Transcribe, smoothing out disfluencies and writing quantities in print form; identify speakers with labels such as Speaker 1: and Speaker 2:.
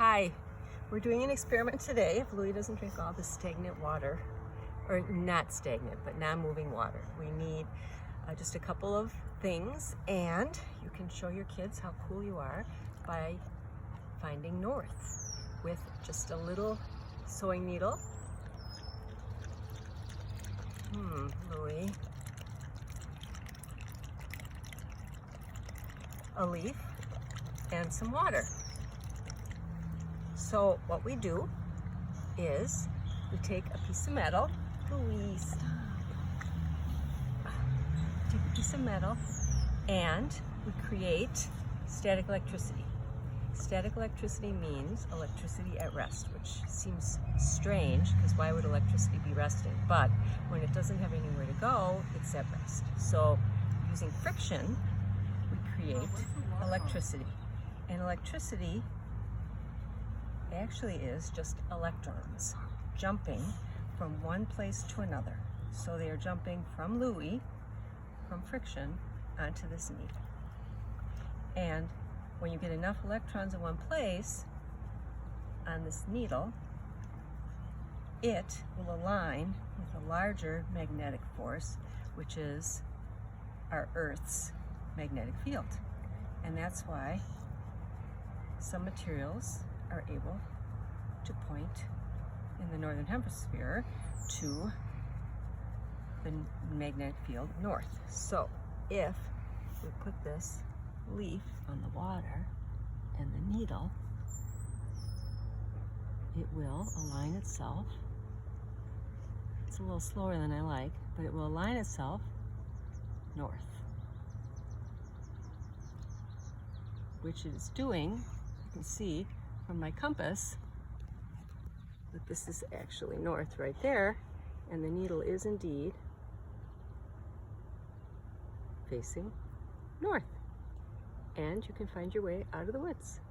Speaker 1: Hi, we're doing an experiment today. If Louis doesn't drink all the stagnant water, or not stagnant, but non-moving water, we need just a couple of things, and you can show your kids how cool you are by finding north with just a little sewing needle. Louis. A leaf and some water. So what we do is we take a piece of metal. Louise. Take a piece of metal and we create static electricity. Static electricity means electricity at rest, which seems strange because why would electricity be resting? But when it doesn't have anywhere to go, it's at rest. So using friction, we create electricity. And electricity actually is just electrons jumping from one place to another. So they are jumping from Louis, from friction, onto this needle. And when you get enough electrons in one place on this needle, it will align with a larger magnetic force, which is our Earth's magnetic field. And that's why some materials are able to point in the northern hemisphere to the magnetic field north. So if we put this leaf on the water and the needle, it will align itself. It's a little slower than I like, but it will align itself north, which it is doing. You can see from my compass that this is actually north right there, and the needle is indeed facing north. And you can find your way out of the woods.